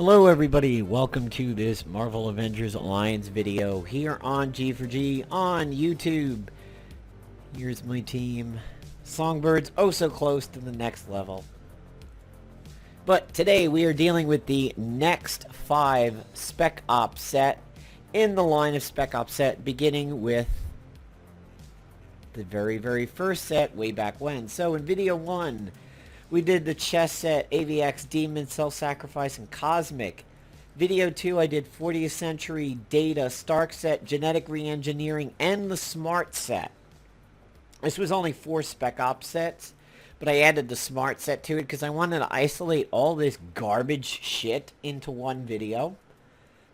Hello everybody, welcome to this Marvel Avengers Alliance video here on G4G on YouTube. Here's my team. Songbirds, oh so close to the next level. But today we are dealing with the next 5 Spec Ops set in the line of Spec Ops set, beginning with the very first set way back when. So in video 1, we did the chess set, AVX, Demon, Self-Sacrifice, and Cosmic. Video 2, I did 40th Century, Data, Stark set, Genetic Reengineering, and the Smart set. This was only 4 Spec Ops sets, but I added the Smart set to it because I wanted to isolate all this garbage shit into one video.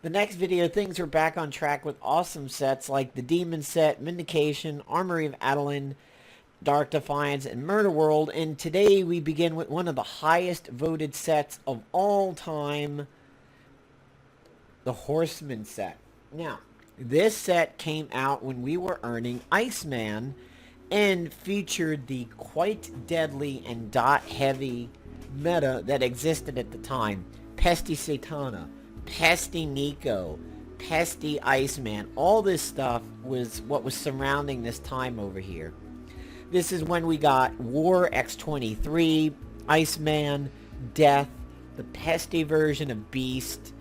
The next video, things are back on track with awesome sets like the Demon set, Vindication, Armory of Adeline, Dark Defiance, and Murder World, and today we begin with one of the highest voted sets of all time, the Horsemen Set. Now, this set came out when we were earning Iceman and featured the quite deadly and dot-heavy meta that existed at the time. Pesty Satana, Pesty Nico, Pesty Iceman, all this stuff was what was surrounding this time over here. This is when we got War X-23, Iceman, Death, the Pesty version of Beast,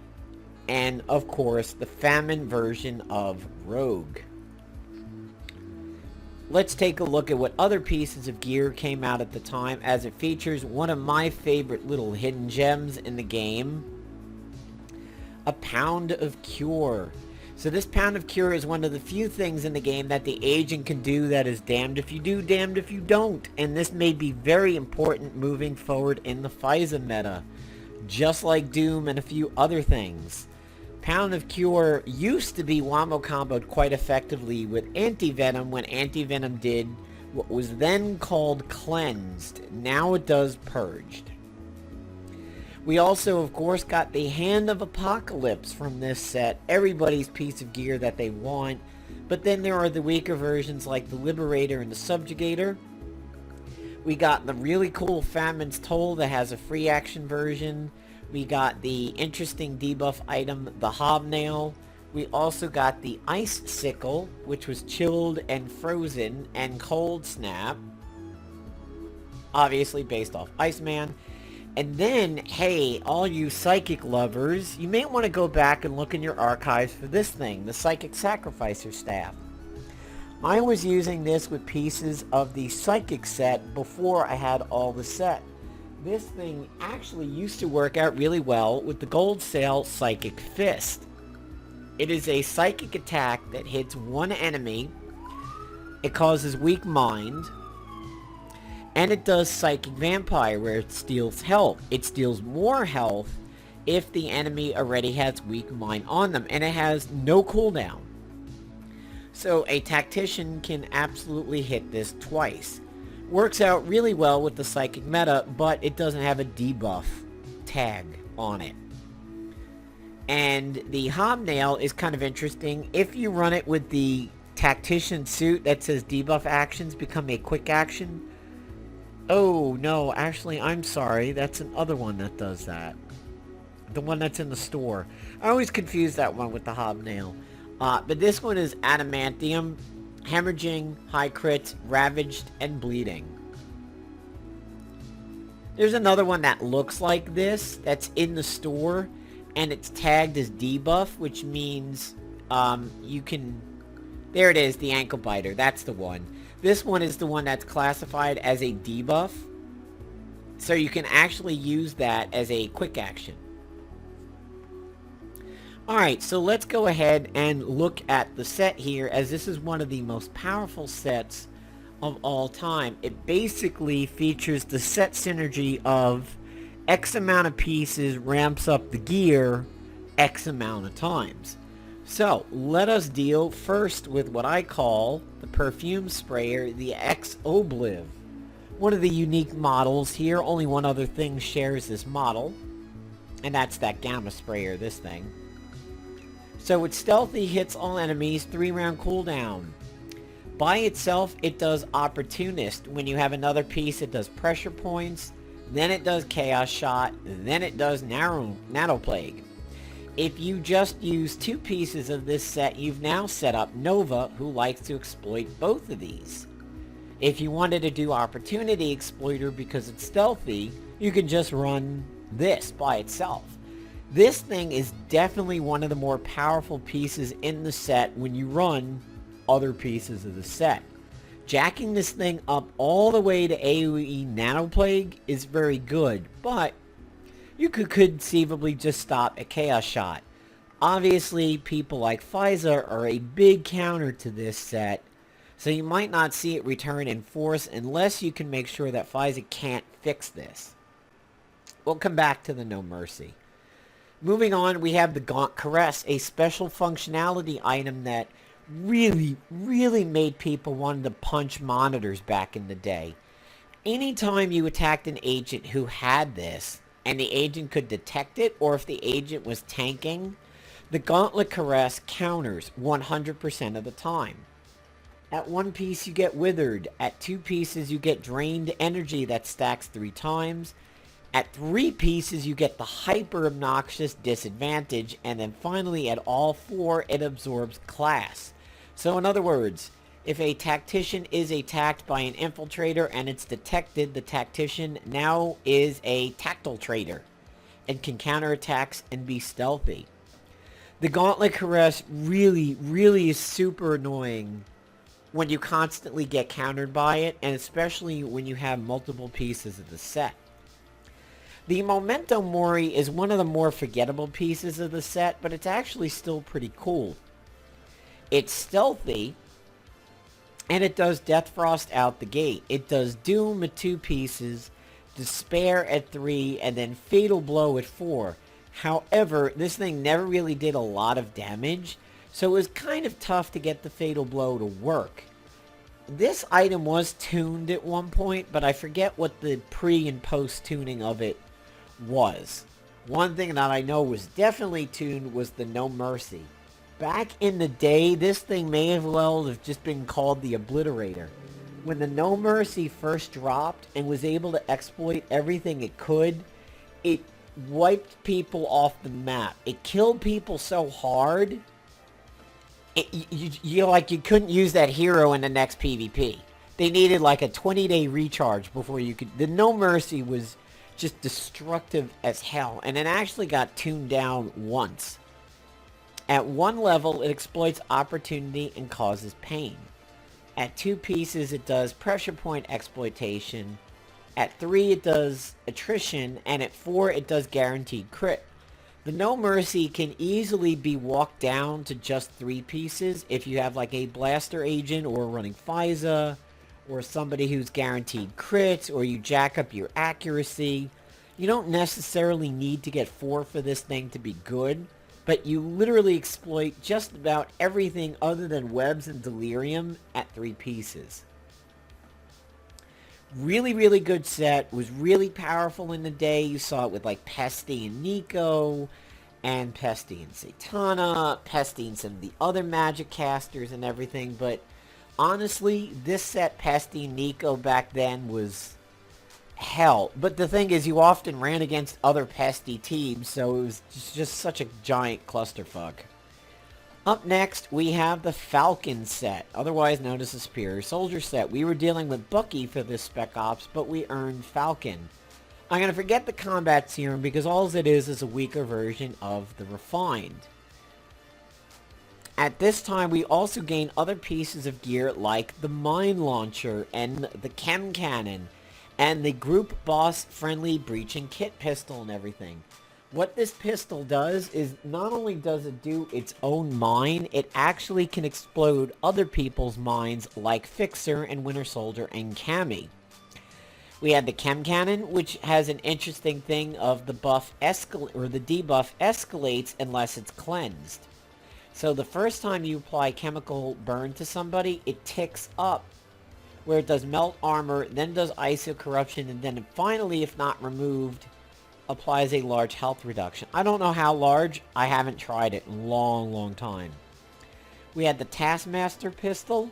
and of course the Famine version of Rogue. Let's take a look at what other pieces of gear came out at the time, as it features one of my favorite little hidden gems in the game, a Pound of Cure. So this Pound of Cure is one of the few things in the game that the agent can do that is damned if you do, damned if you don't. And this may be very important moving forward in the FISA meta, just like Doom and a few other things. Pound of Cure used to be wombo comboed quite effectively with Anti-Venom when Anti-Venom did what was then called Cleansed. Now it does Purged. We also, of course, got the Hand of Apocalypse from this set, everybody's piece of gear that they want. But then there are the weaker versions like the Liberator and the Subjugator. We got the really cool Famine's Toll that has a free action version. We got the interesting debuff item, the Hobnail. We also got the Ice Sickle, which was chilled and frozen, and Cold Snap, obviously based off Iceman. And then, hey, all you psychic lovers, you may want to go back and look in your archives for this thing, the Psychic Sacrificer Staff. I was using this with pieces of the Psychic set before I had all the set. This thing actually used to work out really well with the Gold Sail Psychic Fist. It is a psychic attack that hits one enemy. It causes weak mind. And it does Psychic Vampire, where it steals health. It steals more health if the enemy already has weak mind on them. And it has no cooldown. So a tactician can absolutely hit this twice. Works out really well with the Psychic meta, but it doesn't have a debuff tag on it. And the Hobnail is kind of interesting. If you run it with the tactician suit that says debuff actions become a quick action. Oh, no, actually, I'm sorry. That's another one that does that. The one that's in the store. I always confuse that one with the Hobnail. But this one is Adamantium, Hemorrhaging, High Crits, Ravaged, and Bleeding. There's another one that looks like this that's in the store, and it's tagged as debuff, which means you can... There it is, the Ankle Biter. That's the one. This one is the one that's classified as a debuff, so you can actually use that as a quick action. Alright, so let's go ahead and look at the set here, as this is one of the most powerful sets of all time. It basically features the set synergy of X amount of pieces ramps up the gear X amount of times. So, let us deal first with what I call the perfume sprayer, the X-Obliv. One of the unique models here, only one other thing shares this model, and that's that Gamma sprayer, this thing. So it's stealthy, hits all enemies, 3-round cooldown. By itself, it does Opportunist. When you have another piece, it does pressure points, then it does Chaos Shot, then it does Nano Plague. If you just use 2 pieces of this set, you've now set up Nova, who likes to exploit both of these. If you wanted to do Opportunity Exploiter because it's stealthy, you can just run this by itself. This thing is definitely one of the more powerful pieces in the set when you run other pieces of the set. Jacking this thing up all the way to AoE Nano Plague is very good, but you could conceivably just stop at Chaos Shot. Obviously, people like Pfizer are a big counter to this set, so you might not see it return in force unless you can make sure that Pfizer can't fix this. We'll come back to the No Mercy. Moving on, we have the Gaunt Caress, a special functionality item that really made people want to punch monitors back in the day. Anytime you attacked an agent who had this, and the agent could detect it, or if the agent was tanking, the Gauntlet Caress counters 100% of the time. At 1 piece you get Withered, at 2 pieces you get Drained Energy that stacks 3 times, at 3 pieces you get the hyper obnoxious Disadvantage, and then finally at all 4 it absorbs Class. So in other words, if a tactician is attacked by an infiltrator and it's detected, the tactician now is a tactile traitor and can counterattacks and be stealthy. The Gauntlet Caress really is super annoying when you constantly get countered by it, and especially when you have multiple pieces of the set. The Memento Mori is one of the more forgettable pieces of the set, but it's actually still pretty cool. It's stealthy, and it does Death Frost out the gate. It does Doom at 2 pieces, Despair at 3, and then Fatal Blow at 4. However, this thing never really did a lot of damage, so it was kind of tough to get the Fatal Blow to work. This item was tuned at one point, but I forget what the pre and post tuning of it was. One thing that I know was definitely tuned was the No Mercy. Back in the day, this thing may have well have just been called the Obliterator. When the No Mercy first dropped and was able to exploit everything it could, it wiped people off the map. It killed people so hard, you couldn't use that hero in the next PvP. They needed like a 20-day recharge before you could. The No Mercy was just destructive as hell, and it actually got tuned down once. At 1 level, it exploits opportunity and causes pain. At 2 pieces, it does pressure point exploitation. At 3, it does attrition, and at 4, it does guaranteed crit. The No Mercy can easily be walked down to just 3 pieces if you have like a blaster agent or running FISA, or somebody who's guaranteed crits, or you jack up your accuracy. You don't necessarily need to get 4 for this thing to be good, but you literally exploit just about everything other than webs and delirium at 3 pieces. Really good set. Was really powerful in the day. You saw it with like Pesty and Nico, and Pesty and Satana, Pesty and some of the other magic casters and everything, but honestly, this set, Pesty and Nico, back then was hell. But the thing is, you often ran against other Pesty teams, so it was just such a giant clusterfuck. Up next, we have the Falcon set, otherwise known as the Superior Soldier set. We were dealing with Bucky for this Spec Ops, but we earned Falcon. I'm going to forget the Combat Serum because all it is a weaker version of the Refined. At this time, we also gain other pieces of gear like the Mine Launcher and the Chem Cannon, and the group boss friendly breaching kit pistol and everything. What this pistol does is not only does it do its own mine, it actually can explode other people's mines like Fixer and Winter Soldier and Cammy. We had the Chem Cannon, which has an interesting thing of the buff the debuff escalates unless it's cleansed. So the first time you apply chemical burn to somebody, it ticks up, where it does melt armor, then does ISO corruption, and then finally, if not removed, applies a large health reduction. I don't know how large. I haven't tried it in a long time. We had the Taskmaster pistol.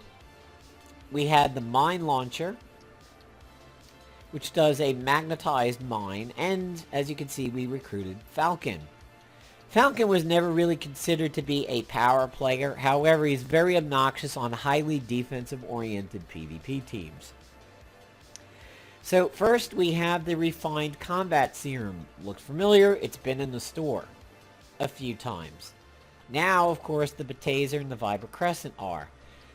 We had the Mine Launcher. which does a magnetized mine, and as you can see, we recruited Falcon. Falcon was never really considered to be a power player, however, he's very obnoxious on highly defensive-oriented PvP teams. So first we have the refined combat serum. Looks familiar, it's been in the store a few times. Now, of course, the Betazer and the Vibra Crescent are.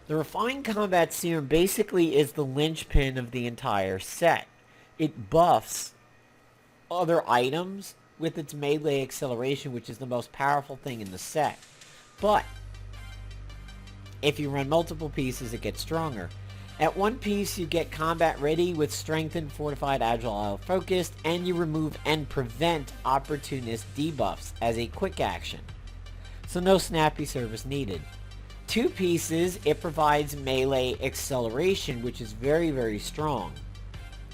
The refined combat serum basically is the linchpin of the entire set. It buffs other items with its melee acceleration, which is the most powerful thing in the set. But if you run multiple pieces, it gets stronger. At one piece, you get combat ready with strengthened, fortified, agile, focused, and you remove and prevent opportunist debuffs as a quick action. So no snappy service needed. Two pieces, it provides melee acceleration, which is very, very strong.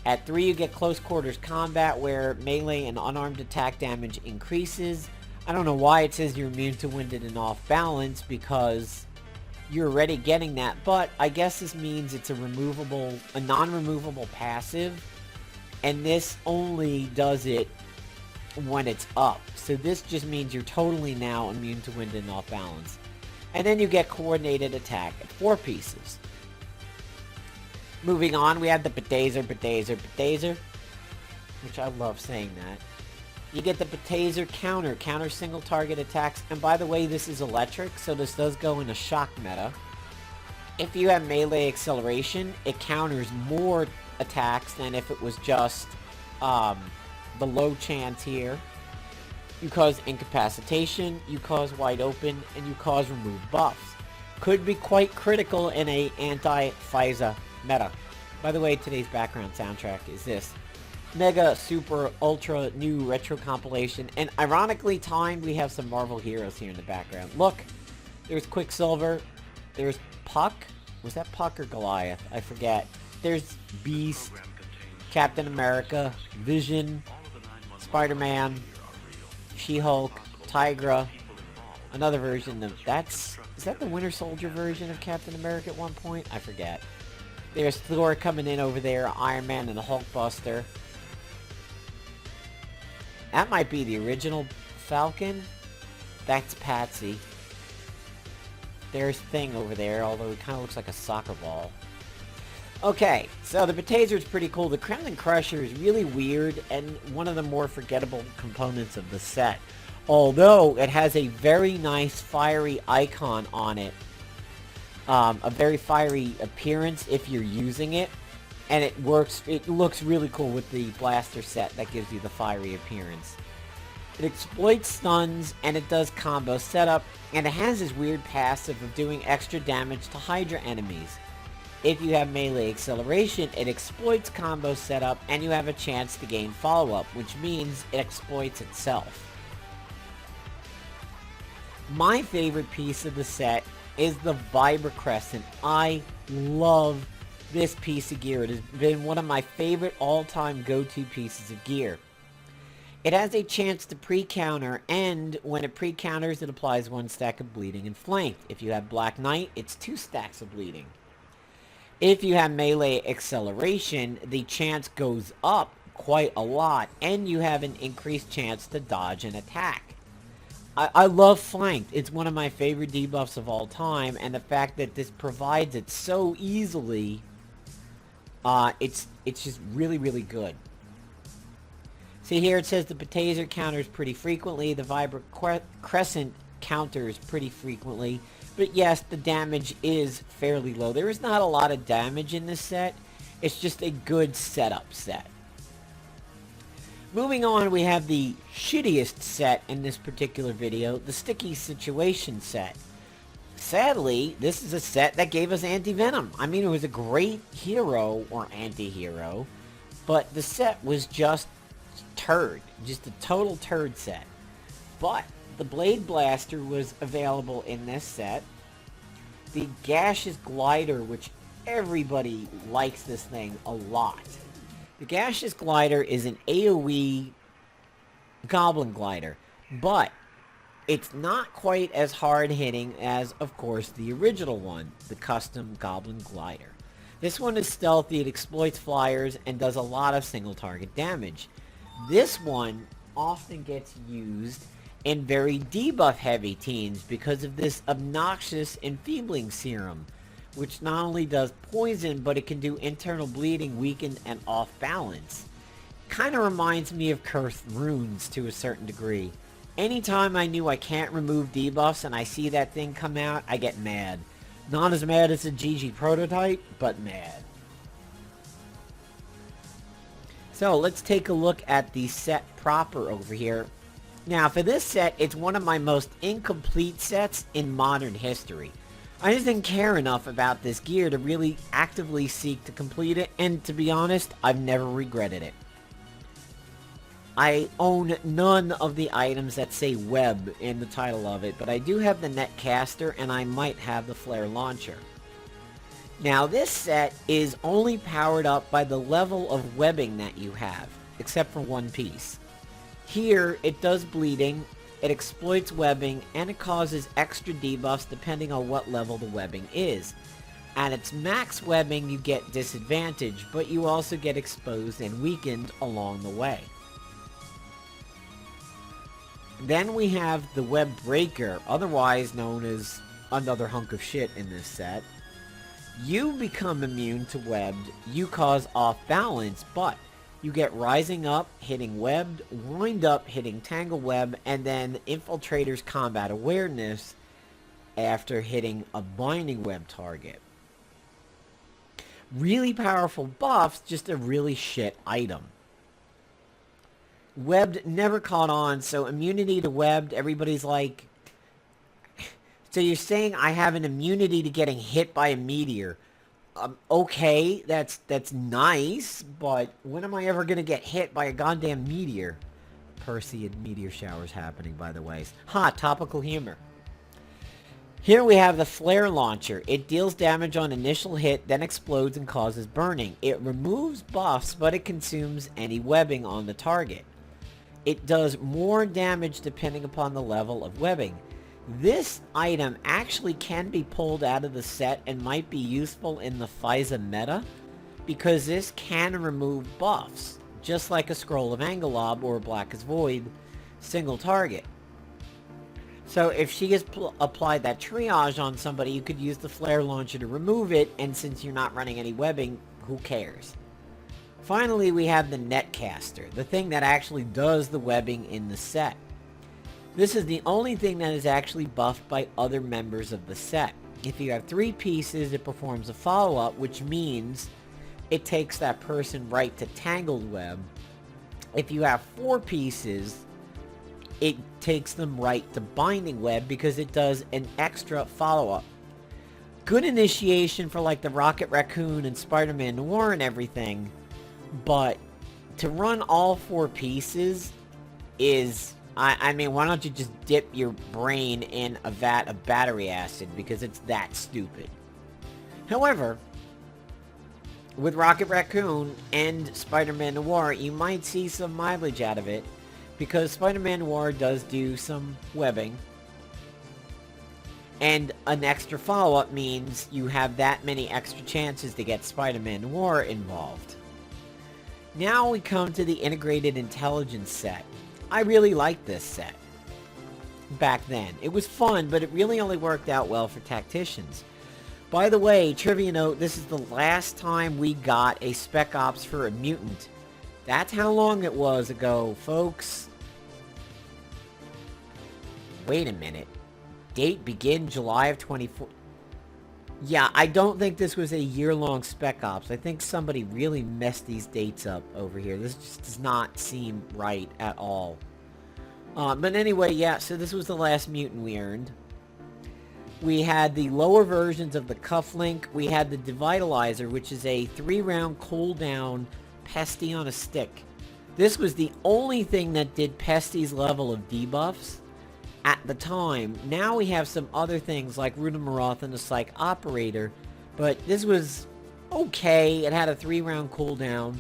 At 3, you get close quarters combat where melee and unarmed attack damage increases. I don't know why it says you're immune to winded and off balance, because you're already getting that, but I guess this means it's a non-removable passive, and this only does it when it's up. So this just means you're totally now immune to wind and off balance. And then you get coordinated attack at 4 pieces. Moving on, we have the Betazer, which I love saying that. You get the Betazer counter single target attacks, and by the way, this is electric, so this does go in a shock meta. If you have melee acceleration, it counters more attacks than if it was just the low chance here. You cause incapacitation, you cause wide open, and you cause remove buffs. Could be quite critical in a anti-Pfizer meta. By the way, today's background soundtrack is this Mega Super Ultra New Retro Compilation, and ironically timed, we have some Marvel heroes here in the background. Look, there's Quicksilver, there's Puck, was that Puck or Goliath? I forget. There's Beast, Captain America, Vision, Spider-Man, She-Hulk, Tigra, another version of, is that the Winter Soldier version of Captain America at one point? I forget. There's Thor coming in over there, Iron Man and the Hulkbuster. That might be the original Falcon. That's Patsy. There's Thing over there, although it kind of looks like a soccer ball. Okay, so the Betazer is pretty cool. The Kremlin Crusher is really weird and one of the more forgettable components of the set. Although it has a very nice fiery icon on it. A very fiery appearance if you're using it. And it looks really cool with the blaster set that gives you the fiery appearance. It exploits stuns, and it does combo setup, and it has this weird passive of doing extra damage to Hydra enemies. If you have melee acceleration, it exploits combo setup, and you have a chance to gain follow-up, which means it exploits itself. My favorite piece of the set is the Vibra Crescent. I love this piece of gear. It has been one of my favorite all-time go-to pieces of gear. It has a chance to pre-counter, and when it pre-counters, it applies 1 stack of bleeding and flank. If you have Black Knight, it's 2 stacks of bleeding. If you have melee acceleration, the chance goes up quite a lot, and you have an increased chance to dodge and attack. I love flanked. It's one of my favorite debuffs of all time, and the fact that this provides it so easily, it's just really, really good. See here it says the Betazer counters pretty frequently, the Vibra Crescent counters pretty frequently, but yes, the damage is fairly low. There is not a lot of damage in this set, it's just a good setup set. Moving on, we have the shittiest set in this particular video, the Sticky Situation set. Sadly, this is a set that gave us Anti-Venom. I mean, it was a great hero or anti-hero, but the set was just turd. Just a total turd set. But the Blade Blaster was available in this set. The Gaseous Glider, which everybody likes this thing a lot. The Gaseous Glider is an AoE Goblin Glider, but it's not quite as hard-hitting as, of course, the original one, the custom Goblin Glider. This one is stealthy, it exploits flyers, and does a lot of single target damage. This one often gets used in very debuff heavy teams because of this obnoxious enfeebling serum, which not only does poison, but it can do internal bleeding, weakened, and off balance. Kind of reminds me of Cursed Runes to a certain degree. Anytime I knew I can't remove debuffs and I see that thing come out, I get mad. Not as mad as a GG prototype, but mad. So let's take a look at the set proper over here. Now for this set, it's one of my most incomplete sets in modern history. I just didn't care enough about this gear to really actively seek to complete it, and to be honest, I've never regretted it. I own none of the items that say web in the title of it, but I do have the netcaster and I might have the flare launcher. Now this set is only powered up by the level of webbing that you have, except for one piece. Here it does bleeding, it exploits webbing, and it causes extra debuffs depending on what level the webbing is. At its max webbing you get disadvantage, but you also get exposed and weakened along the way. Then we have the Web Breaker, otherwise known as another hunk of shit in this set. You become immune to webbed, you cause off balance, but you get rising up, hitting webbed, wind up, hitting tangle web, and then Infiltrator's combat awareness after hitting a binding web target. Really powerful buffs, just a really shit item. Webbed never caught on, so immunity to webbed, everybody's like... So you're saying I have an immunity to getting hit by a meteor. Okay, that's nice, but when am I ever going to get hit by a goddamn meteor? Perseid meteor showers happening, by the way. Ha, topical humor. Here we have the flare launcher. It deals damage on initial hit, then explodes and causes burning. It removes buffs, but it consumes any webbing on the target. It does more damage depending upon the level of webbing. This item actually can be pulled out of the set and might be useful in the FISA meta, because this can remove buffs, just like a Scroll of Angelob or Black as Void single target. So if she has applied that triage on somebody, you could use the flare launcher to remove it, and since you're not running any webbing, who cares? Finally, we have the netcaster, the thing that actually does the webbing in the set. This is the only thing that is actually buffed by other members of the set. If you have 3 pieces, it performs a follow-up, which means it takes that person right to tangled web. If you have 4 pieces, it takes them right to binding web because it does an extra follow-up. Good initiation for like the Rocket Raccoon and Spider-Man Noir and everything, but to run all 4 pieces is... I mean, why don't you just dip your brain in a vat of battery acid, because it's that stupid. However, with Rocket Raccoon and Spider-Man Noir, you might see some mileage out of it, because Spider-Man Noir does do some webbing, and an extra follow-up means you have that many extra chances to get Spider-Man Noir involved. Now we come to the Integrated Intelligence set. I really liked this set back then. It was fun, but it really only worked out well for tacticians. By the way, trivia note, this is the last time we got a Spec Ops for a mutant. That's how long it was ago, folks. Wait a minute. Date begin July of 24... Yeah, I don't think this was a year-long Spec Ops. I think somebody really messed these dates up over here. This just does not seem right at all. But anyway, yeah, so this was the last mutant we earned. We had the lower versions of the Cufflink. We had the Devitalizer, which is a 3-round cooldown Pesty on a stick. This was the only thing that did Pesty's level of debuffs at the time. Now we have some other things like Rudamaroth and the Psych Operator, but this was okay. It had a 3-round cooldown,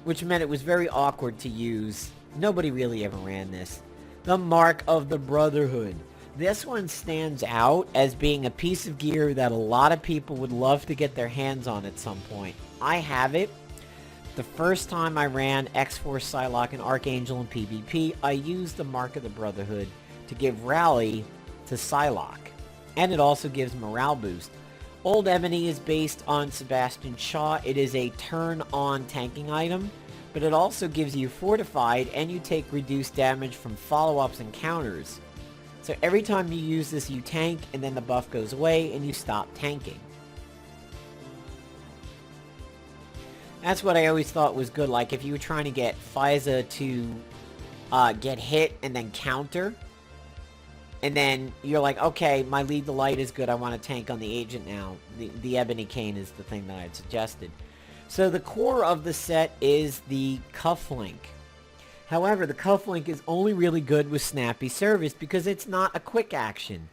which meant it was very awkward to use. Nobody really ever ran this. The Mark of the Brotherhood. This one stands out as being a piece of gear that a lot of people would love to get their hands on at some point. I have it. The first time I ran X-Force, Psylocke, and Archangel in PvP, I used the Mark of the Brotherhood to give Rally to Psylocke. And it also gives morale boost. Old Ebony is based on Sebastian Shaw. It is a turn-on tanking item, but it also gives you Fortified, and you take reduced damage from follow-ups and counters. So every time you use this, you tank, and then the buff goes away, and you stop tanking. That's what I always thought was good. Like, if you were trying to get Faiza to get hit and then counter, and then you're like, okay, my lead the light is good, I want to tank on the agent now. The Ebony Cane is the thing that I'd suggested. So the core of the set is the cufflink. However, the cufflink is only really good with snappy service because it's not a quick action.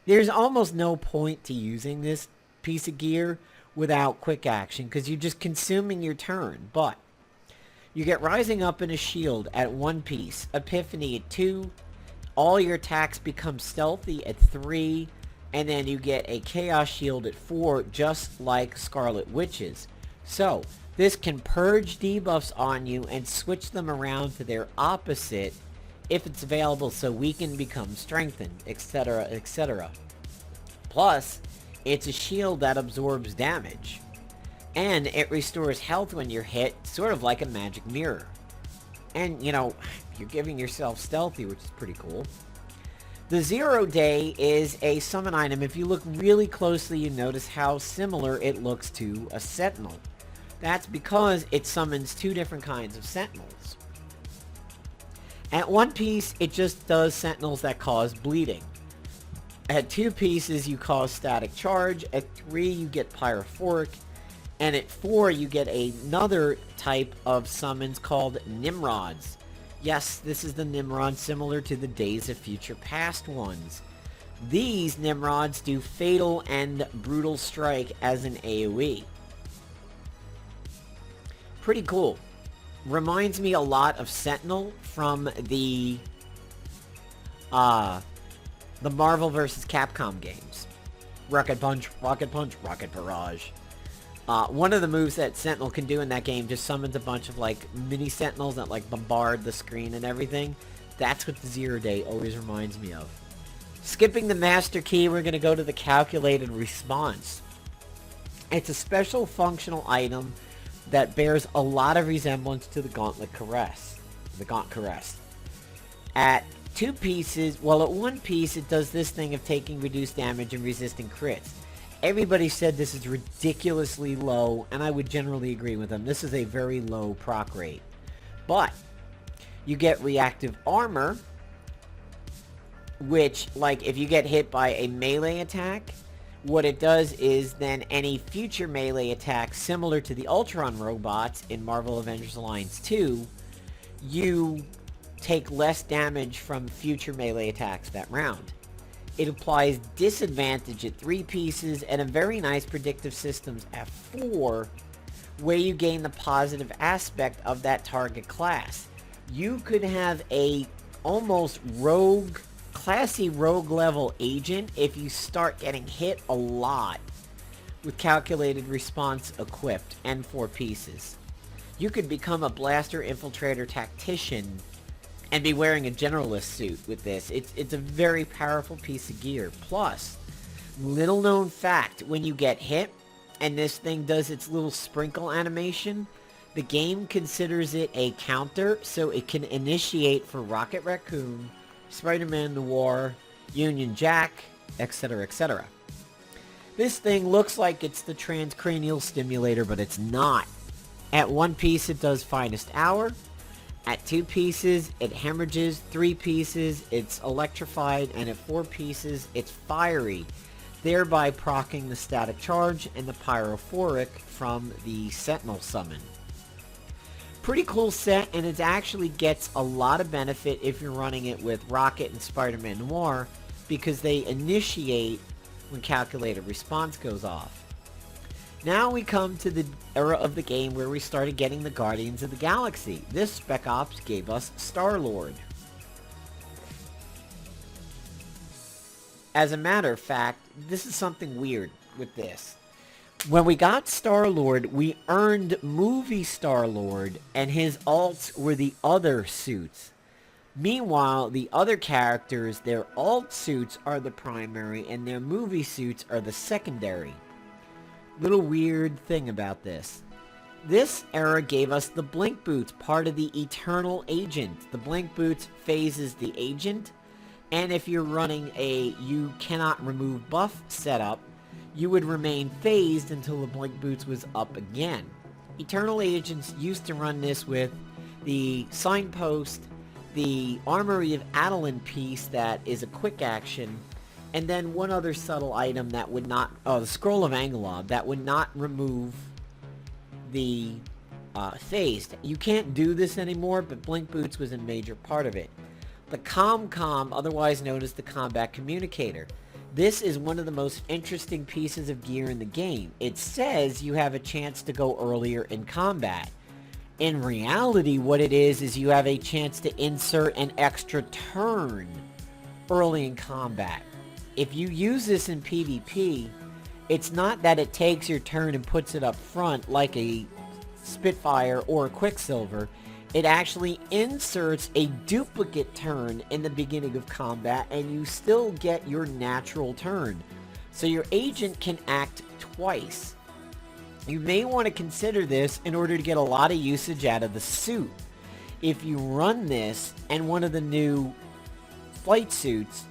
There's almost no point to using this piece of gear without quick action because you're just consuming your turn. But you get Rising Up in a Shield at 1 piece, Epiphany at 2, all your attacks become stealthy at 3, and then you get a Chaos Shield at 4, just like Scarlet Witch's. So this can purge debuffs on you and switch them around to their opposite if it's available, so weakened becomes strengthened, etc, etc. Plus, it's a shield that absorbs damage. And it restores health when you're hit, sort of like a magic mirror. And, you know, you're giving yourself stealthy, which is pretty cool. The 0 Day is a summon item. If you look really closely, you notice how similar it looks to a Sentinel. That's because it summons 2 different kinds of Sentinels. At 1 piece, it just does Sentinels that cause bleeding. At 2 pieces, you cause static charge. At 3, you get pyrophoric. And at 4, you get another type of summons called Nimrods. Yes, this is the Nimrod similar to the Days of Future Past ones. These Nimrods do Fatal and Brutal Strike as an AoE. Pretty cool. Reminds me a lot of Sentinel from the Marvel vs. Capcom games. Rocket Punch, Rocket Punch, Rocket Barrage. One of the moves that Sentinel can do in that game just summons a bunch of, like, mini Sentinels that, like, bombard the screen and everything. That's what the 0 Day always reminds me of. Skipping the Master Key, we're going to go to the Calculated Response. It's a special functional item that bears a lot of resemblance to the Gauntlet Caress. The Gaunt Caress. At 2 pieces, well, at 1 piece, it does this thing of taking reduced damage and resisting crits. Everybody said this is ridiculously low, and I would generally agree with them. This is a very low proc rate. But you get reactive armor, which, like, if you get hit by a melee attack, what it does is then any future melee attack similar to the Ultron robots in Marvel Avengers Alliance 2, you take less damage from future melee attacks that round. It applies disadvantage at 3 pieces and a very nice predictive systems at 4, where you gain the positive aspect of that target class. You could have a almost rogue, classy rogue level agent if you start getting hit a lot with Calculated Response equipped and 4 pieces. You could become a blaster, infiltrator, tactician and be wearing a generalist suit with this. It's a very powerful piece of gear. Plus, little known fact, when you get hit and this thing does its little sprinkle animation, the game considers it a counter, so it can initiate for Rocket Raccoon, Spider-Man Noir, Union Jack, etc, etc. This thing looks like it's the transcranial stimulator, but it's not. At 1 piece it does Finest Hour. At 2 pieces, it hemorrhages. 3 pieces, it's electrified. And at 4 pieces, it's fiery, thereby proccing the static charge and the pyrophoric from the Sentinel summon. Pretty cool set, and it actually gets a lot of benefit if you're running it with Rocket and Spider-Man Noir, because they initiate when Calculated Response goes off. Now we come to the era of the game where we started getting the Guardians of the Galaxy. This Spec Ops gave us Star-Lord. As a matter of fact, this is something weird with this. When we got Star-Lord, we earned movie Star-Lord, and his alts were the other suits. Meanwhile, the other characters, their alt suits are the primary, and their movie suits are the secondary. Little weird thing about this. This era gave us the Blink Boots, part of the Eternal Agent. The Blink Boots phases the Agent, and if you're running a you cannot remove buff setup, you would remain phased until the Blink Boots was up again. Eternal Agents used to run this with the Signpost, the Armory of Adeline piece that is a quick action, and then one other subtle item that would not, the Scroll of Angelob, that would not remove the phased. You can't do this anymore, but Blink Boots was a major part of it. The ComCom, otherwise known as the Combat Communicator. This is one of the most interesting pieces of gear in the game. It says you have a chance to go earlier in combat. In reality, what it is you have a chance to insert an extra turn early in combat. If you use this in PvP, it's not that it takes your turn and puts it up front like a Spitfire or a Quicksilver. It actually inserts a duplicate turn in the beginning of combat, and you still get your natural turn. So your agent can act twice. You may want to consider this in order to get a lot of usage out of the suit. If you run this and one of the new flight suits,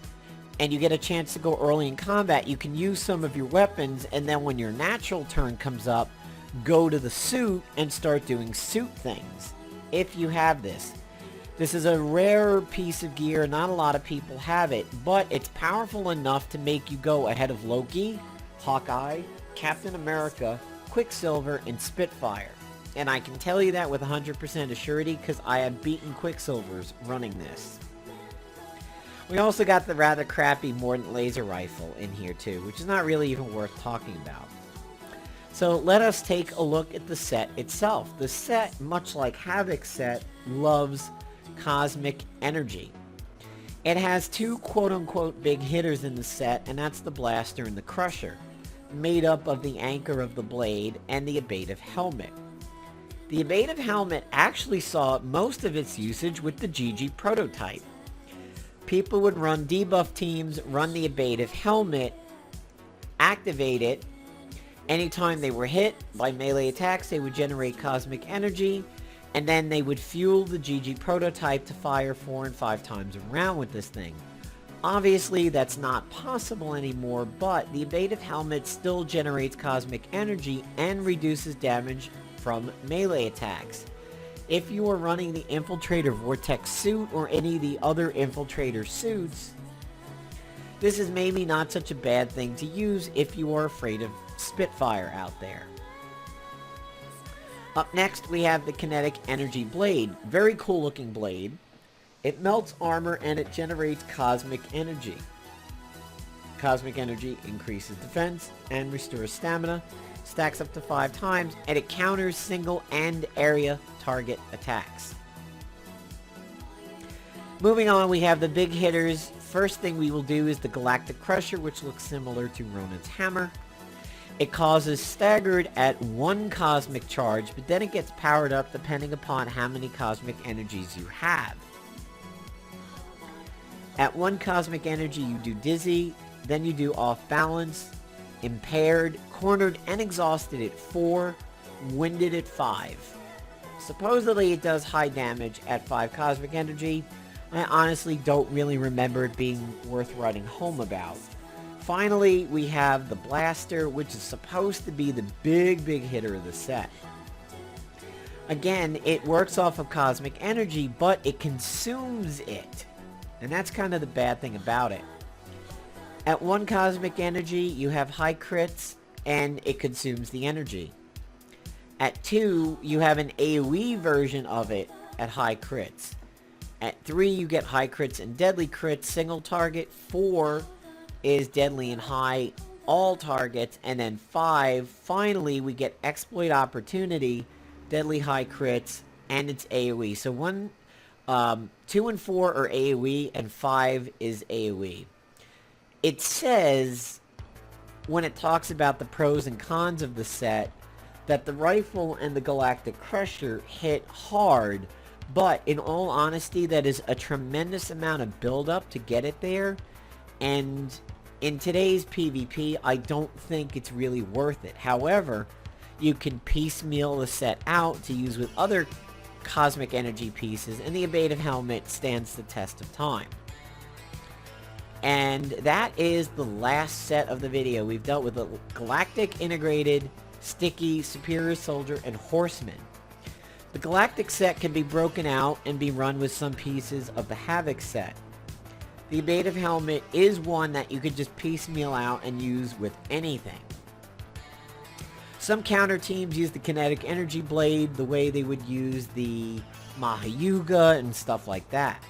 and you get a chance to go early in combat, you can use some of your weapons, and then when your natural turn comes up, go to the suit and start doing suit things. If you have this. This is a rare piece of gear, not a lot of people have it, but it's powerful enough to make you go ahead of Loki, Hawkeye, Captain America, Quicksilver, and Spitfire. And I can tell you that with 100% assurity because I have beaten Quicksilvers running this. We also got the rather crappy Mordant laser rifle in here too, which is not really even worth talking about. So let us take a look at the set itself. The set, much like Havoc's set, loves cosmic energy. It has two quote-unquote big hitters in the set, and that's the Blaster and the Crusher, made up of the Anchor of the Blade and the Abative Helmet. The Abative Helmet actually saw most of its usage with the GG prototype. People would run debuff teams, run the Abative Helmet, activate it. Anytime they were hit by melee attacks, they would generate cosmic energy, and then they would fuel the GG prototype to fire 4 and 5 times around with this thing. Obviously, that's not possible anymore, but the Abative Helmet still generates cosmic energy and reduces damage from melee attacks. If you are running the Infiltrator Vortex suit or any of the other Infiltrator suits, this is maybe not such a bad thing to use if you are afraid of Spitfire out there. Up next, we have the Kinetic Energy Blade. Very cool looking blade. It melts armor and it generates cosmic energy. Cosmic energy increases defense and restores stamina, stacks up to 5 times, and it counters single and area target attacks. Moving on, we have the big hitters. First thing we will do is the Galactic Crusher, which looks similar to Ronan's Hammer. It causes staggered at 1 cosmic charge, but then it gets powered up depending upon how many cosmic energies you have. At 1 cosmic energy, you do dizzy, then you do off balance, impaired, cornered, and exhausted at 4, winded at 5. Supposedly it does high damage at 5 cosmic energy. I honestly don't really remember it being worth writing home about. Finally, we have the Blaster, which is supposed to be the big hitter of the set. Again, it works off of cosmic energy, but it consumes it. And that's kind of the bad thing about it. At 1 cosmic energy, you have high crits, and it consumes the energy. At 2, you have an AoE version of it at high crits. At 3, you get high crits and deadly crits, single target. 4 is deadly and high, all targets. And then 5, finally, we get exploit opportunity, deadly high crits, and it's AoE. So 2 and 4 are AoE, and 5 is AoE. it says, when it talks about the pros and cons of the set, that the rifle and the Galactic Crusher hit hard, but in all honesty, that is a tremendous amount of build-up to get it there, and in today's PvP, I don't think it's really worth it. However, you can piecemeal the set out to use with other cosmic energy pieces, and the Abative Helmet stands the test of time. And that is the last set of the video. We've dealt with the Galactic Integrated, Sticky, Superior Soldier, and Horseman. The Galactic Set can be broken out and be run with some pieces of the Havoc set. The Abative Helmet is one that you could just piecemeal out and use with anything. Some counter teams use the Kinetic Energy Blade the way they would use the Mahayuga and stuff like that.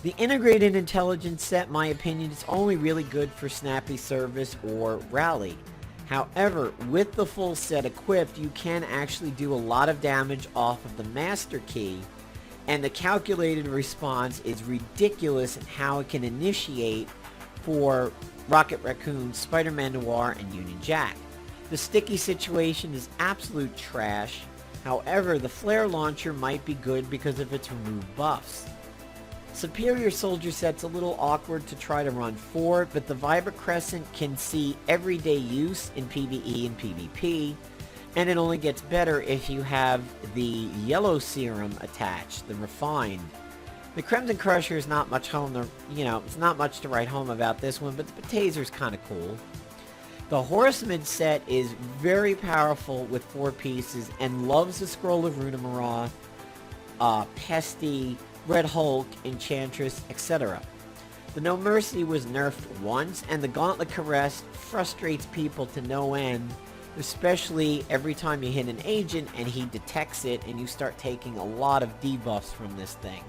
The Integrated Intelligence set, my opinion, is only really good for Snappy Service or Rally. However, with the full set equipped, you can actually do a lot of damage off of the Master Key, and the calculated response is ridiculous in how it can initiate for Rocket Raccoon, Spider-Man Noir, and Union Jack. The sticky situation is absolute trash. However, the flare launcher might be good because of its removed buffs. Superior Soldier set's a little awkward to try to run for, but the Vibra Crescent can see everyday use in PvE and PvP, and it only gets better if you have the Yellow Serum attached, the Refined. The Crimson Crusher is not much it's not much to write home about this one, but the Taser's kind of cool. The Horsemen set is very powerful with 4 pieces and loves the Scroll of Runamara, Pesty, Red Hulk, Enchantress, etc. The No Mercy was nerfed once, and the Gauntlet Caress frustrates people to no end, especially every time you hit an agent and he detects it and you start taking a lot of debuffs from this thing.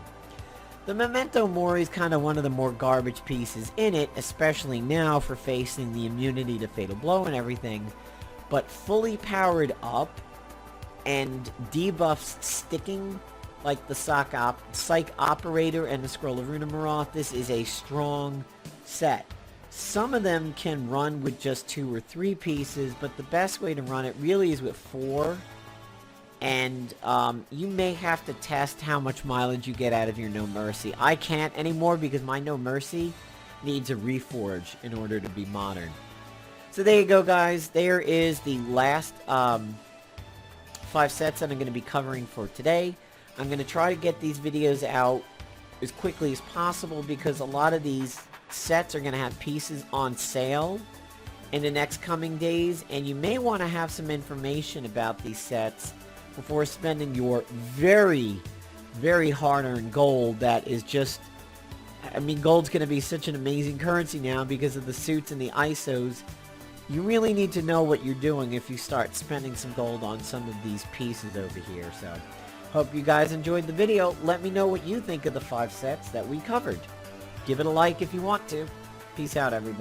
The Memento Mori is kind of one of the more garbage pieces in it, especially now for facing the immunity to Fatal Blow and everything, but fully powered up and debuffs sticking like the Psych Operator and the Scroll of Runamara, this is a strong set. Some of them can run with just 2 or 3 pieces, but the best way to run it really is with 4. And you may have to test how much mileage you get out of your No Mercy. I can't anymore because my No Mercy needs a reforge in order to be modern. So there you go, guys. There is the last 5 sets that I'm going to be covering for today. I'm going to try to get these videos out as quickly as possible because a lot of these sets are going to have pieces on sale in the next coming days, and you may want to have some information about these sets before spending your very, very hard-earned gold that is just... I mean, gold's going to be such an amazing currency now because of the suits and the ISOs. You really need to know what you're doing if you start spending some gold on some of these pieces over here, so... Hope you guys enjoyed the video. Let me know what you think of the 5 sets that we covered. Give it a like if you want to. Peace out, everybody.